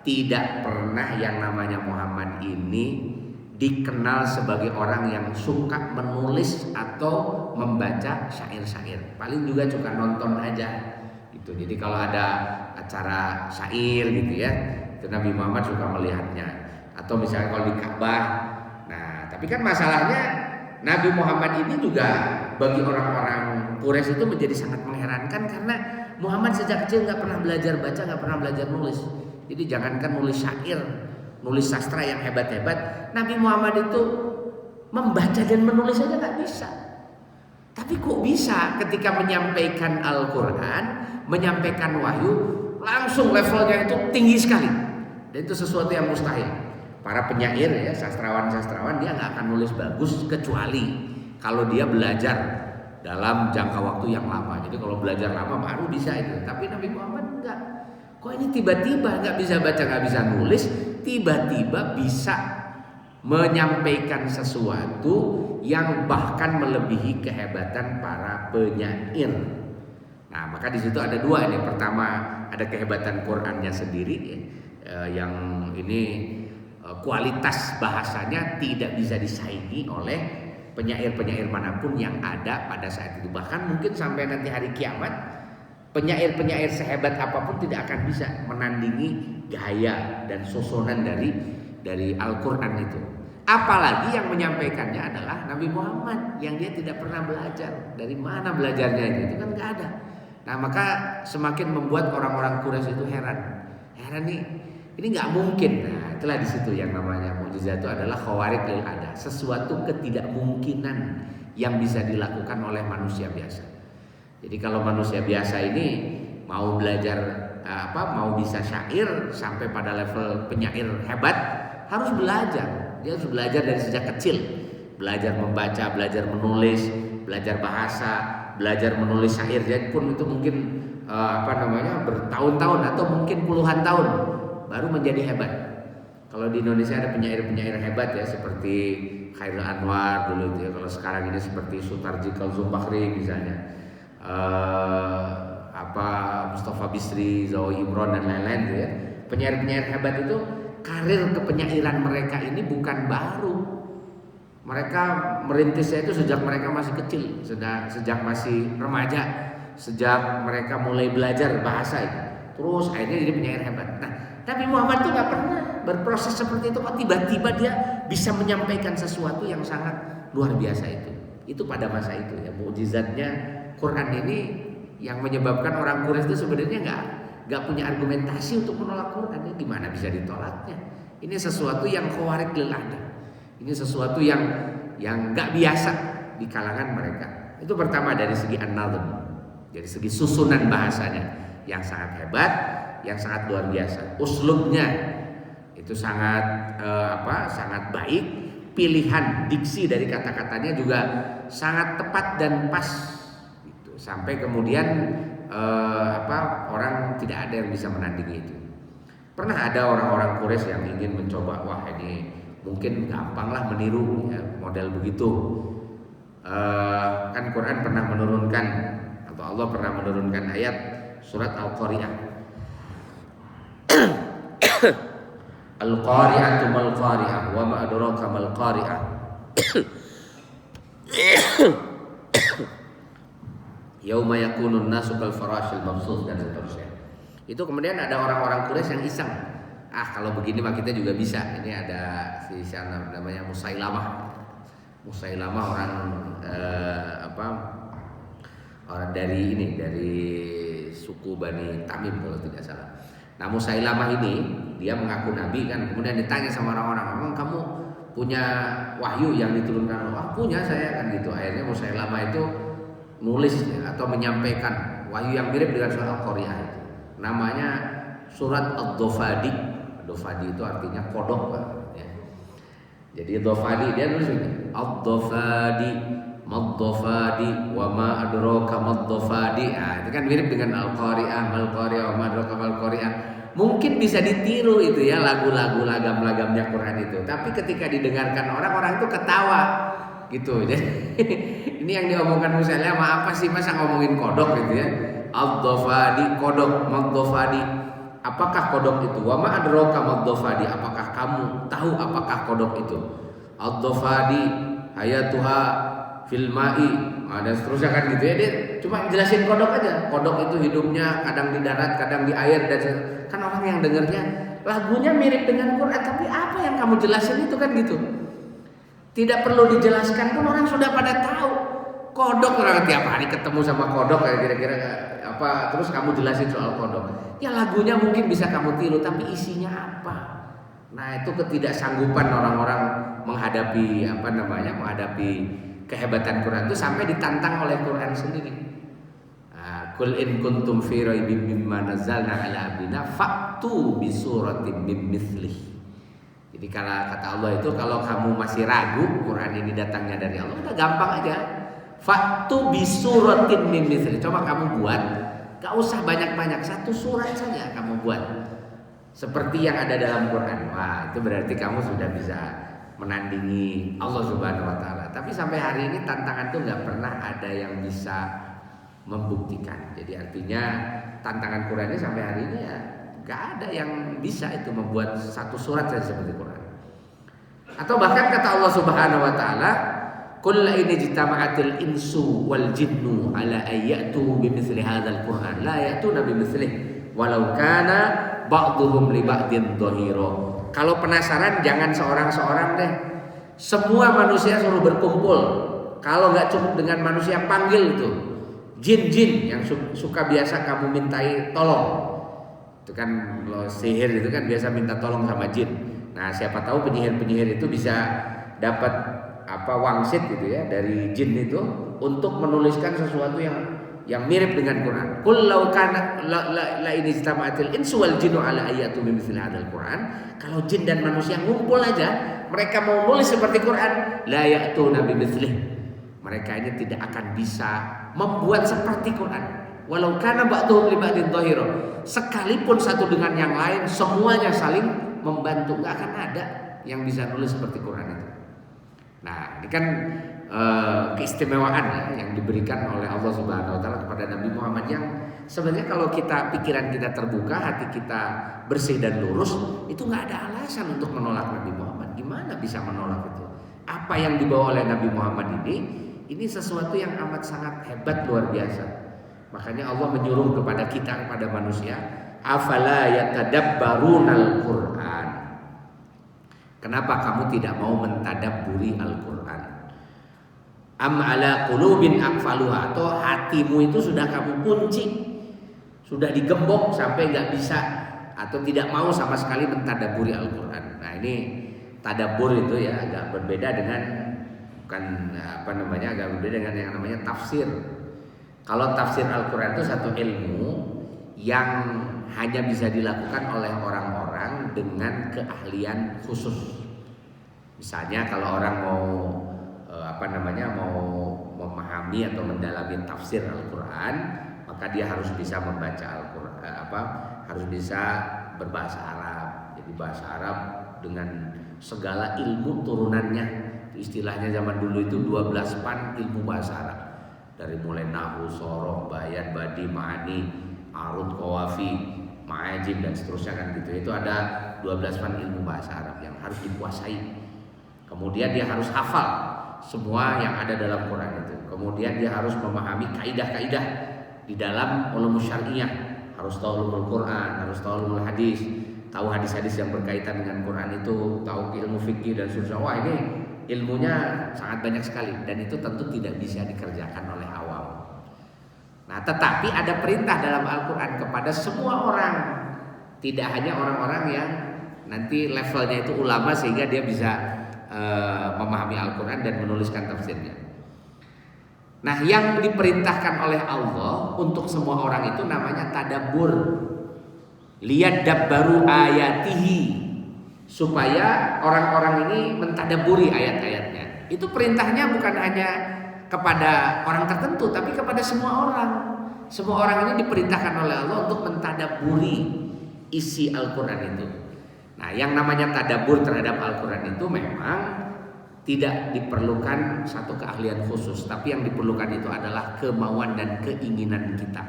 tidak pernah yang namanya Muhammad ini dikenal sebagai orang yang suka menulis atau membaca syair-syair. Paling juga suka nonton aja gitu. Jadi kalau ada acara syair gitu ya, itu Nabi Muhammad suka melihatnya. Atau misalnya kalau di Ka'bah. Nah, tapi kan masalahnya Nabi Muhammad ini juga bagi orang-orang Quraisy itu menjadi sangat mengherankan karena Muhammad sejak kecil nggak pernah belajar baca, nggak pernah belajar nulis. Jadi jangankan nulis syair, nulis sastra yang hebat-hebat, Nabi Muhammad itu membaca dan menulis saja nggak bisa. Tapi kok bisa ketika menyampaikan Al-Quran, menyampaikan wahyu, langsung levelnya itu tinggi sekali. Dan itu sesuatu yang mustahil. Para penyair ya, sastrawan-sastrawan, dia nggak akan nulis bagus kecuali kalau dia belajar dalam jangka waktu yang lama. Jadi kalau belajar lama baru bisa itu. Tapi Nabi Muhammad enggak. Kok ini tiba-tiba nggak bisa baca, nggak bisa nulis, tiba-tiba bisa menyampaikan sesuatu yang bahkan melebihi kehebatan para penyair. Nah, maka di situ ada dua ini. Pertama, ada kehebatan Qur'annya sendiri yang ini kualitas bahasanya tidak bisa disaingi oleh penyair-penyair manapun yang ada pada saat itu. Bahkan mungkin sampai nanti hari kiamat, penyair-penyair sehebat apapun tidak akan bisa menandingi gaya dan susunan dari Al-Quran itu. Apalagi yang menyampaikannya adalah Nabi Muhammad yang dia tidak pernah belajar. Dari mana belajarnya itu kan nggak ada. Nah, maka semakin membuat orang-orang Quraisy itu heran nih, ini nggak mungkin. Nah, itulah di situ yang namanya mukjizat itu adalah khawarik lil ada, sesuatu ketidakmungkinan yang bisa dilakukan oleh manusia biasa. Jadi kalau manusia biasa ini mau belajar mau bisa syair sampai pada level penyair hebat, harus belajar. Dia harus belajar dari sejak kecil, belajar membaca, belajar menulis, belajar bahasa, belajar menulis syair. Jadi pun itu mungkin bertahun-tahun atau mungkin puluhan tahun baru menjadi hebat. Kalau di Indonesia ada penyair-penyair hebat ya, seperti Khairul Anwar dulu itu ya. Kalau sekarang ini seperti Sutarji Kalzumbakri misalnya, Mustafa Bisri, Zawi Imron dan lain-lain gitu ya. Penyair-penyair hebat itu karir kepenyairan mereka ini bukan baru. Mereka merintisnya itu sejak mereka masih kecil, sejak masih remaja, sejak mereka mulai belajar bahasa itu. Terus akhirnya jadi penyair hebat. Nah, Nabi Muhammad itu nggak pernah berproses seperti itu, kok tiba-tiba dia bisa menyampaikan sesuatu yang sangat luar biasa itu. Itu pada masa itu ya, mukjizatnya Quran ini yang menyebabkan orang Quraisy itu sebenarnya nggak punya argumentasi untuk menolak Quran. Ini gimana bisa ditolaknya? Ini sesuatu yang khawarik lil ada. Ini sesuatu yang nggak biasa di kalangan mereka. Itu pertama dari segi an-nazm, dari segi susunan bahasanya yang sangat hebat, yang sangat luar biasa. Uslubnya itu sangat sangat baik. Pilihan diksi dari kata-katanya juga sangat tepat dan pas. Gitu. Sampai kemudian orang tidak ada yang bisa menandingi itu. Pernah ada orang-orang Quraisy yang ingin mencoba, wah ini mungkin gampang lah meniru ya, model begitu. Kan Quran pernah menurunkan atau Allah pernah menurunkan ayat surat Al-Qari'ah. Al-Qari'atu mal Qari'ah wa ma adraka mal Qari'ah. Yauma yakunun nasu kal farashil mabsus dan seterusnya. Itu kemudian ada orang-orang Quraisy yang iseng. Kalau begini mah kita juga bisa. Ini ada si sana namanya Musailamah. Musailamah orang orang dari suku Bani Tamim kalau tidak salah. Nah, Musailamah ini dia mengaku nabi kan, kemudian ditanya sama orang-orang, "Emang kamu punya wahyu yang diturunkan Allah? Punya saya kan gitu. Akhirnya Musailamah itu nulis ya, atau menyampaikan wahyu yang mirip dengan surat Al-Qari'ah itu. Namanya surat Ad-Dofadi. Ad-Dofadi itu artinya kodok Pak. Ya. Jadi Dofadi dia nulis ini. Ad-Dofadi, Mad-Dofadi, wa ma adraka Mad-Dofadi. Nah, itu kan mirip dengan Al-Qari'ah, Mal-Qari'ah, wa ma adraka Mal-Qari'ah. Mungkin bisa ditiru itu ya lagu-lagu lagam-lagamnya Quran itu. Tapi ketika didengarkan orang itu ketawa gitu. Jadi ini yang diomongkan Musailamah apa sih, masa ngomongin kodok gitu ya. Ad-Dofadi, kodok, Mad-Dofadi. Apakah kodok itu? Wa ma adraka Mad-Dofadi. Apakah kamu tahu apakah kodok itu? Ad-Dofadi hayatuha fil ma'i. Dan seterusnya kan gitu ya. Dia cuma jelasin kodok aja. Kodok itu hidupnya kadang di darat, kadang di air, dan kan orang yang dengarnya lagunya mirip dengan Quran, tapi apa yang kamu jelasin itu kan gitu. Tidak perlu dijelaskan pun orang sudah pada tahu. Kodok, orang tiap hari ketemu sama kodok kayak kira-kira apa, terus kamu jelasin soal kodok. Ya lagunya mungkin bisa kamu tiru, tapi isinya apa? Nah, itu ketidaksanggupan orang-orang menghadapi menghadapi kehebatan Quran itu sampai ditantang oleh Quran sendiri. Qul in kuntum fi raibin mimma nazzalna ala abdina fa'tu bi suratin min mithlih. Jadi kalau kata Allah itu, kalau kamu masih ragu Quran ini datangnya dari Allah, udah gampang aja. Fa'tu bi suratin min mithlih. Coba kamu buat, gak usah banyak-banyak, satu surat saja kamu buat seperti yang ada dalam Quran. Wah, itu berarti kamu sudah bisa menandingi Allah Subhanahu wa taala. Tapi sampai hari ini tantangan itu nggak pernah ada yang bisa membuktikan. Jadi artinya tantangan Quran ini sampai hari ini ya nggak ada yang bisa itu membuat satu surat saja seperti Quran. Atau bahkan kata Allah Subhanahu wa taala, "Qul la in ijtama'atil insu wal jinnu ala ayyatu bimithli hadzal Qur'an la ya'tuna bimithlihi walau kana ba'dhuhum li ba'din dhahira." Kalau penasaran jangan seorang-seorang deh. Semua manusia suruh berkumpul. Kalau nggak cukup dengan manusia, panggil itu jin-jin yang suka biasa kamu mintai tolong. Itu kan lo sihir itu kan biasa minta tolong sama jin. Nah, siapa tahu penyihir-penyihir itu bisa dapat wangsit gitu ya dari jin itu untuk menuliskan sesuatu yang mirip dengan Quran. Qul law kana la in istama'atil insu wal jinnu ala ayatu bimithli hadzal Quran. Kalau jin dan manusia ngumpul aja, mereka mau nulis seperti Quran, la ya'tuna bimithlihi. Mereka ini tidak akan bisa membuat seperti Quran. Walau kana ba'dhum li ba'din dhahira. Sekalipun satu dengan yang lain semuanya saling membantu, enggak akan ada yang bisa nulis seperti Quran itu. Nah, ini kan keistimewaan ya, yang diberikan oleh Allah Subhanahu wa taala kepada Nabi Muhammad, yang sebenarnya kalau pikiran kita terbuka, hati kita bersih dan lurus, itu enggak ada alasan untuk menolak Nabi Muhammad. Gimana bisa menolak itu? Apa yang dibawa oleh Nabi Muhammad ini sesuatu yang amat sangat hebat, luar biasa. Makanya Allah menyuruh kepada kita, kepada manusia, afala yatadabbarunal Qur'an. Kenapa kamu tidak mau mentadabburi Al-Qur'an? Am ala qulubin aqfaluha, atau hatimu itu sudah kamu kunci, sudah digembok sampai nggak bisa atau tidak mau sama sekali mentadabburi Al-Qur'an. Nah, ini tadabbur itu ya agak berbeda dengan agak berbeda dengan yang namanya tafsir. Kalau tafsir Al-Qur'an itu satu ilmu yang hanya bisa dilakukan oleh orang-orang dengan keahlian khusus. Misalnya kalau orang mau memahami atau mendalami tafsir Al-Qur'an, maka dia harus bisa membaca Al-Qur'an, harus bisa berbahasa Arab. Jadi bahasa Arab dengan segala ilmu turunannya. Istilahnya zaman dulu itu 12 fan ilmu bahasa Arab. Dari mulai nahwu, soroh, bayan, badi, ma'ani, arud, qawafi, ma'ajim dan seterusnya kan gitu. Itu ada 12 fan ilmu bahasa Arab yang harus dikuasai. Kemudian dia harus hafal semua yang ada dalam Quran itu. Kemudian dia harus memahami kaidah-kaidah di dalam ulum syar'iyah. Harus tahu ulumul Quran, harus tahu ulumul hadis, tahu hadis-hadis yang berkaitan dengan Quran itu, tahu ilmu fikih dan seterusnya. Wah, ini ilmunya sangat banyak sekali, dan itu tentu tidak bisa dikerjakan oleh awam. Nah, tetapi ada perintah dalam Al-Quran kepada semua orang, tidak hanya orang-orang yang nanti levelnya itu ulama sehingga dia bisa memahami Al-Quran dan menuliskan tafsirnya. Nah, yang diperintahkan oleh Allah untuk semua orang itu namanya tadabbur. Liyadabbaru ayatihi, supaya orang-orang ini mentadabburi ayat-ayatnya. Itu perintahnya bukan hanya kepada orang tertentu, tapi kepada semua orang. Semua orang ini diperintahkan oleh Allah untuk mentadabburi isi Al-Quran itu. Nah, yang namanya tadabbur terhadap Al-Quran itu memang tidak diperlukan satu keahlian khusus, tapi yang diperlukan itu adalah kemauan dan keinginan kita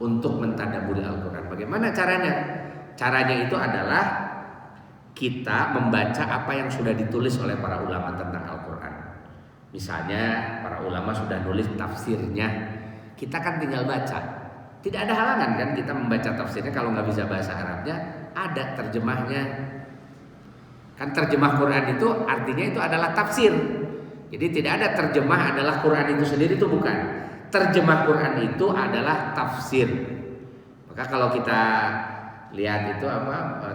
untuk mentadabburi Al-Quran. Bagaimana caranya? Caranya itu adalah kita membaca apa yang sudah ditulis oleh para ulama tentang Al-Quran. Misalnya para ulama sudah nulis tafsirnya, kita kan tinggal baca. Tidak ada halangan kan kita membaca tafsirnya. Kalau nggak bisa bahasa Arabnya, ada terjemahnya. Kan terjemah Quran itu artinya itu adalah tafsir. Jadi tidak ada terjemah adalah Quran itu sendiri, itu bukan. Terjemah Quran itu adalah tafsir. Maka kalau kita lihat itu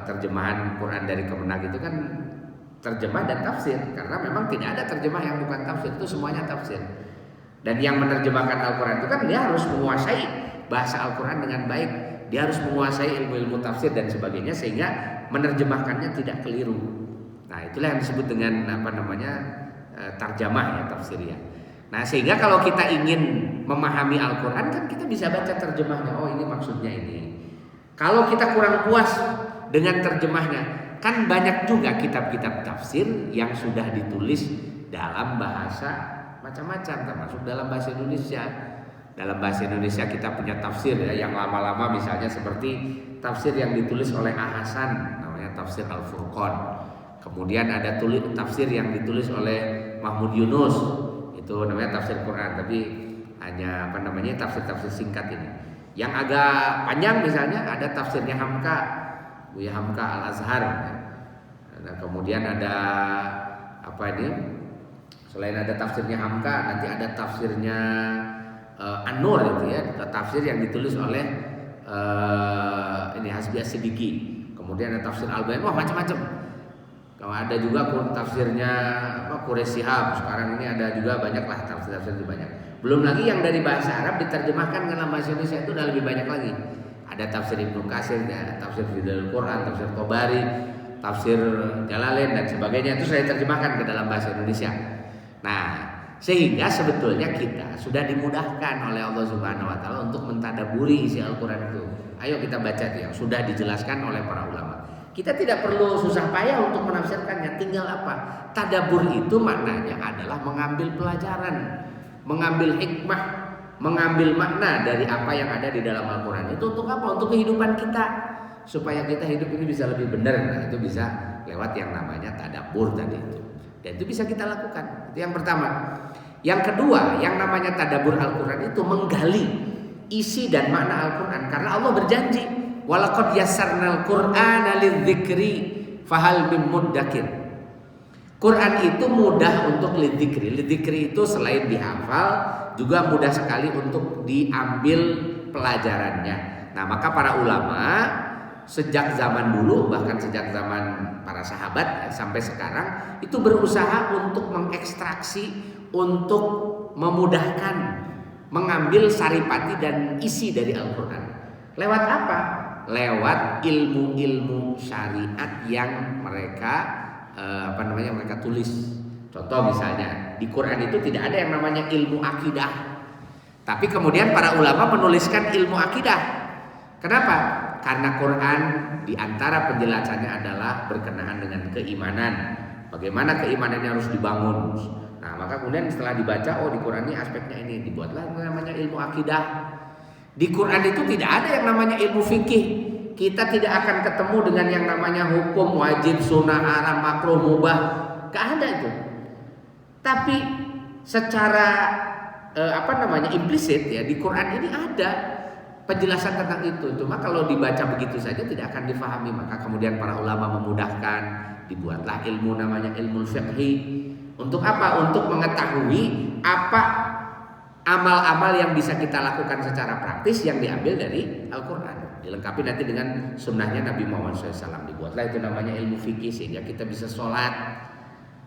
terjemahan Quran dari Kemenak itu kan terjemah dan tafsir, karena memang tidak ada terjemah yang bukan tafsir, itu semuanya tafsir. Dan yang menerjemahkan Al-Quran itu kan dia harus menguasai bahasa Al-Quran dengan baik, dia harus menguasai ilmu-ilmu tafsir dan sebagainya sehingga menerjemahkannya tidak keliru. Nah, itulah yang disebut dengan tarjamah ya, tafsiriyah. Nah, sehingga kalau kita ingin memahami Al-Quran kan kita bisa baca terjemahnya. Oh, ini maksudnya ini. Kalau kita kurang puas dengan terjemahnya, kan banyak juga kitab-kitab tafsir yang sudah ditulis dalam bahasa macam-macam, termasuk dalam bahasa Indonesia. Dalam bahasa Indonesia kita punya tafsir ya, yang lama-lama misalnya seperti tafsir yang ditulis oleh A. Hasan, namanya tafsir Al-Furqan. Kemudian ada tafsir yang ditulis oleh Mahmud Yunus, itu namanya tafsir Quran, tapi hanya tafsir-tafsir singkat ini. Yang agak panjang misalnya ada tafsirnya Hamka, Buya Hamka Al-Azhar. Nah, kemudian ada selain ada tafsirnya Hamka, nanti ada tafsirnya An-Nur itu ya, tafsir yang ditulis oleh Hasbi As-Siddiqi. Kemudian ada tafsir Al-Bayan, wah macam-macam. Kalau ada juga tafsirnya Quraisy Shihab. Sekarang ini ada juga banyaklah tafsir-tafsir itu banyak. Belum lagi yang dari bahasa Arab diterjemahkan ke dalam bahasa Indonesia itu udah lebih banyak lagi. Ada tafsir Ibnu Katsir, ada tafsir Fidal Quran, tafsir Tobari, tafsir Jalalain dan sebagainya, itu saya terjemahkan ke dalam bahasa Indonesia. Nah, sehingga sebetulnya kita sudah dimudahkan oleh Allah Subhanahu wa taala untuk mentadabburi isi Al-Qur'an itu. Ayo kita baca yang sudah dijelaskan oleh para ulama. Kita tidak perlu susah payah untuk menafsirkannya, tinggal apa? Tadabbur itu maknanya adalah mengambil pelajaran, mengambil hikmah, mengambil makna dari apa yang ada di dalam Al-Qur'an. Itu untuk apa? Untuk kehidupan kita, supaya kita hidup ini bisa lebih benar. Nah, itu bisa lewat yang namanya tadabbur tadi itu. Dan itu bisa kita lakukan. Itu yang pertama. Yang kedua, yang namanya tadabbur Al-Qur'an itu menggali isi dan makna Al-Qur'an, karena Allah berjanji, walaqad yassarnal Qur'ana lidzikri fahal mim muddakir. Quran itu mudah untuk lidzikri. Lidzikri itu selain dihafal juga mudah sekali untuk diambil pelajarannya. Nah, maka para ulama sejak zaman dulu, bahkan sejak zaman para sahabat sampai sekarang, itu berusaha untuk mengekstraksi, untuk memudahkan mengambil saripati dan isi dari Al-Quran. Lewat apa? Lewat ilmu-ilmu syariat yang mereka mereka tulis. Contoh misalnya di Quran itu tidak ada yang namanya ilmu akidah, tapi kemudian para ulama menuliskan ilmu akidah. Kenapa? Karena Quran diantara penjelasannya adalah berkenaan dengan keimanan. Bagaimana keimanannya harus dibangun. Nah, maka kemudian setelah dibaca, oh di Quran ini aspeknya ini, dibuatlah namanya ilmu akidah. Di Quran itu tidak ada yang namanya ilmu fikih. Kita tidak akan ketemu dengan yang namanya hukum wajib, sunnah, haram, makruh, mubah. Gak ada itu. Tapi secara implisit ya, di Quran ini ada penjelasan tentang itu. Cuma kalau dibaca begitu saja tidak akan difahami. Maka kemudian para ulama memudahkan, dibuatlah ilmu namanya ilmu fiqhi. Untuk apa? Untuk mengetahui apa amal-amal yang bisa kita lakukan secara praktis yang diambil dari Al-Quran. Dilengkapi nanti dengan sunnahnya Nabi Muhammad SAW. Dibuatlah itu namanya ilmu fikih, sehingga kita bisa sholat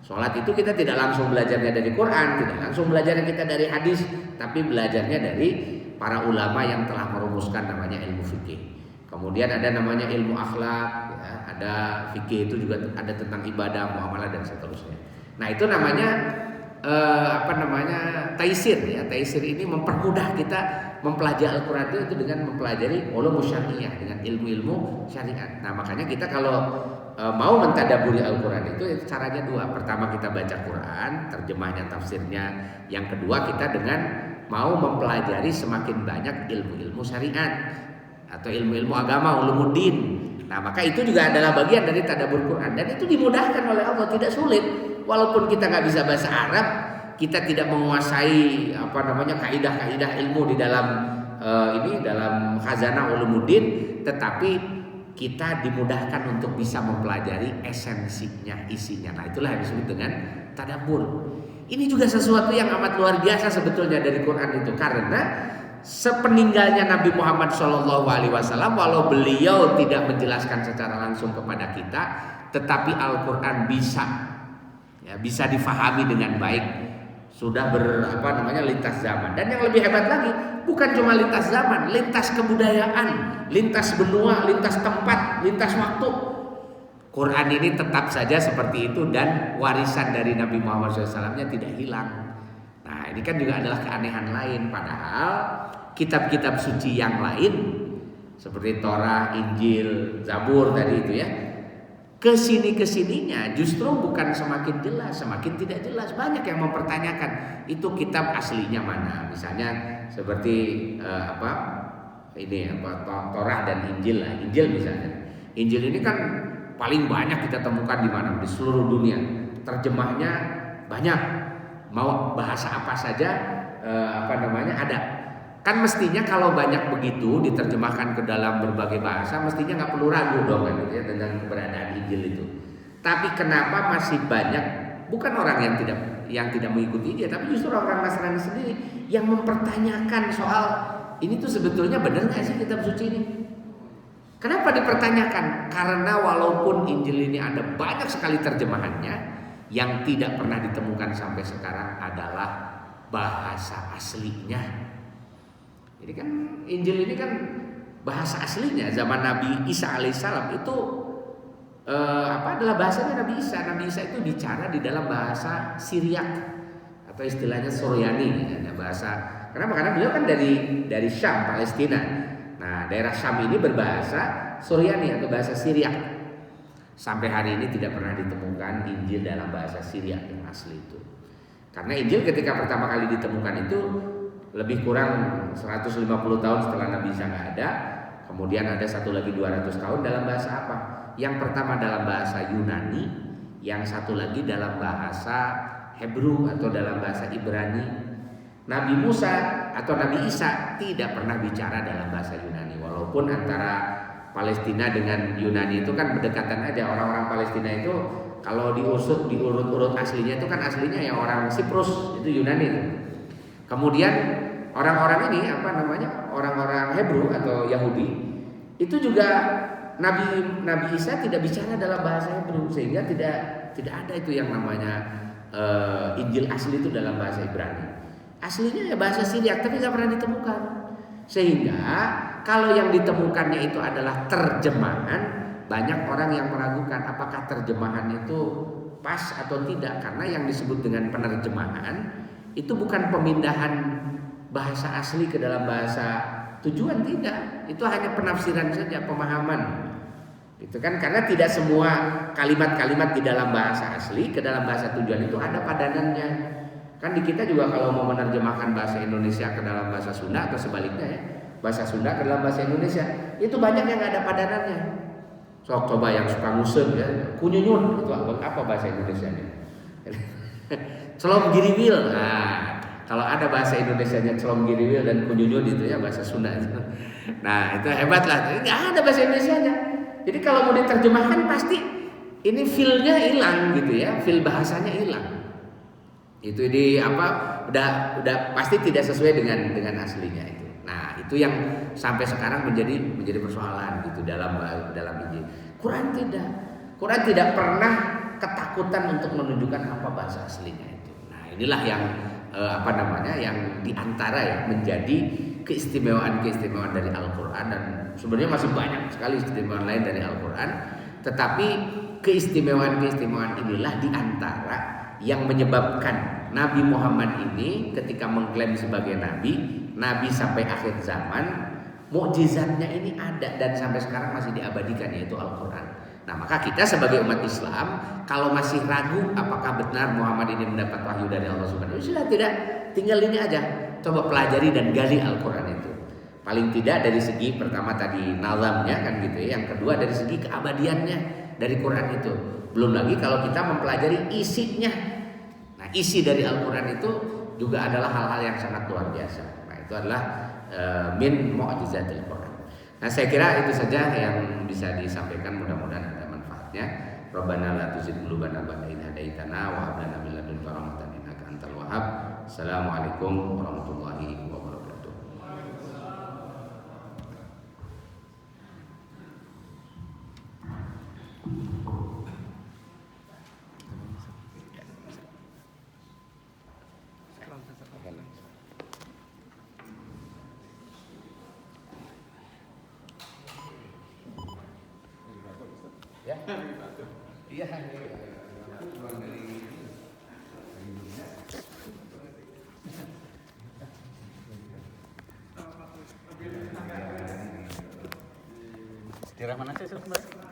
Sholat itu kita tidak langsung belajarnya dari Quran, tidak langsung belajarnya kita dari hadis, tapi belajarnya dari para ulama yang telah merumuskan namanya ilmu fikih. Kemudian ada namanya ilmu akhlak, ya, ada fikih itu juga ada tentang ibadah, muamalah dan seterusnya. Nah itu namanya taisir ya. Taisir ini mempermudah kita mempelajari Al-Quran itu dengan mempelajari ulum syariah, dengan ilmu-ilmu syariat. Nah makanya kita kalau mau mentadaburi Al-Quran itu caranya dua. Pertama kita baca Quran, terjemahnya, tafsirnya. Yang kedua kita dengan mau mempelajari semakin banyak ilmu-ilmu syariat atau ilmu-ilmu agama, ulumuddin. Nah maka itu juga adalah bagian dari tadabbur Quran, dan itu dimudahkan oleh Allah, tidak sulit. Walaupun kita nggak bisa bahasa Arab, kita tidak menguasai kaidah-kaidah ilmu di dalam dalam khazanah ulumuddin, tetapi kita dimudahkan untuk bisa mempelajari esensinya, isinya. Nah itulah yang disebut dengan tadabbur. Ini juga sesuatu yang amat luar biasa sebetulnya dari Quran itu, karena sepeninggalnya Nabi Muhammad SAW, walau beliau tidak menjelaskan secara langsung kepada kita, tetapi Al-Quran bisa difahami dengan baik, sudah lintas zaman. Dan yang lebih hebat lagi, bukan cuma lintas zaman, lintas kebudayaan, lintas benua, lintas tempat, lintas waktu. Quran ini tetap saja seperti itu, dan warisan dari Nabi Muhammad SAW-nya tidak hilang. Nah ini kan juga adalah keanehan lain. Padahal kitab-kitab suci yang lain seperti Torah, Injil, Zabur tadi itu ya, kesininya justru bukan semakin jelas, semakin tidak jelas. Banyak yang mempertanyakan itu kitab aslinya mana. Misalnya seperti Torah dan Injil lah. Injil misalnya, Injil ini kan paling banyak kita temukan di mana? Di seluruh dunia. Terjemahnya banyak, mau bahasa apa saja ada. Kan mestinya kalau banyak begitu diterjemahkan ke dalam berbagai bahasa, mestinya nggak perlu ragu dong kan, gitu ya, tentang keberadaan Injil itu. Tapi kenapa masih banyak, bukan orang yang tidak mengikuti dia, tapi justru orang Nasrani sendiri yang mempertanyakan soal ini tuh sebetulnya benar nggak sih kitab suci ini? Kenapa dipertanyakan? Karena walaupun Injil ini ada banyak sekali terjemahannya, yang tidak pernah ditemukan sampai sekarang adalah bahasa aslinya. Jadi kan Injil ini kan bahasa aslinya zaman Nabi Isa alaihissalam itu adalah bahasanya Nabi Isa. Nabi Isa itu bicara di dalam bahasa Syriak atau istilahnya Suryani ya, bahasa. Kenapa? Karena beliau kan dari Syam, Palestina. Nah, daerah Syam ini berbahasa Suryani atau bahasa Syriak. Sampai hari ini tidak pernah ditemukan Injil dalam bahasa Syriak yang asli itu. Karena Injil ketika pertama kali ditemukan itu lebih kurang 150 tahun setelah Nabi Isa nggak ada. Kemudian ada satu lagi 200 tahun dalam bahasa apa? Yang pertama dalam bahasa Yunani, yang satu lagi dalam bahasa Hebrew atau dalam bahasa Ibrani. Nabi Musa atau Nabi Isa tidak pernah bicara dalam bahasa Yunani, walaupun antara Palestina dengan Yunani itu kan berdekatan aja. Orang-orang Palestina itu kalau diusut di urut-urut aslinya itu kan aslinya ya orang Siprus, itu Yunani itu. Kemudian orang-orang ini orang-orang Hebrew atau Yahudi itu juga Nabi Isa tidak bicara dalam bahasa Hebrew, sehingga tidak ada itu yang namanya Injil asli itu dalam bahasa Ibrani. Aslinya ya bahasa Syriak, tapi nggak pernah ditemukan. Sehingga kalau yang ditemukannya itu adalah terjemahan, banyak orang yang meragukan apakah terjemahan itu pas atau tidak, karena yang disebut dengan penerjemahan itu bukan pemindahan bahasa asli ke dalam bahasa tujuan, tidak. Itu hanya penafsiran saja, pemahaman. Itu kan karena tidak semua kalimat-kalimat di dalam bahasa asli ke dalam bahasa tujuan itu ada padanannya. Kan di kita juga kalau mau menerjemahkan bahasa Indonesia ke dalam bahasa Sunda atau sebaliknya ya, bahasa Sunda ke dalam bahasa Indonesia, itu banyak yang nggak ada padanannya. Sok coba yang suka ngusem ya, kunyunyun itu apa bahasa Indonesianya? Celom giriwil. Nah, kalau ada bahasa Indonesianya celom giriwil dan kunyunyun itu ya bahasa Sunda itu. Nah, itu hebat lah. Nggak ada bahasa Indonesianya. Jadi kalau mau diterjemahkan pasti ini feel-nya hilang gitu ya, feel bahasanya hilang. Itu udah pasti tidak sesuai dengan aslinya itu. Nah, itu yang sampai sekarang menjadi persoalan gitu dalam Injil. Quran tidak pernah ketakutan untuk menunjukkan apa bahasa aslinya itu. Nah, inilah yang yang diantara ya menjadi keistimewaan dari Al-Quran, dan sebenarnya masih banyak sekali keistimewaan lain dari Al-Quran, tetapi keistimewaan inilah diantara yang menyebabkan Nabi Muhammad ini ketika mengklaim sebagai Nabi sampai akhir zaman, mukjizatnya ini ada dan sampai sekarang masih diabadikan, yaitu Al-Quran. Nah, maka kita sebagai umat Islam kalau masih ragu apakah benar Muhammad ini mendapat wahyu dari Allah Subhanahu wa taala, tidak, tinggal ini aja, coba pelajari dan gali Al-Quran itu. Paling tidak dari segi pertama tadi nazamnya kan gitu ya, yang kedua dari segi keabadiannya dari Quran itu. Belum lagi kalau kita mempelajari isinya. Nah, isi dari Al-Quran itu juga adalah hal-hal yang sangat luar biasa. Nah, itu adalah min mu'jizatil Quran. Nah, saya kira itu saja yang bisa disampaikan, mudah-mudahan ada manfaatnya. Rabbana la tuzigh qulubana ba'da idh hadaitana wa hab lana min ladunka rahmatan innaka antal wahhab. Assalamualaikum warahmatullahi wabarakatuh. Ya. Iya. Di mana sih sebenarnya?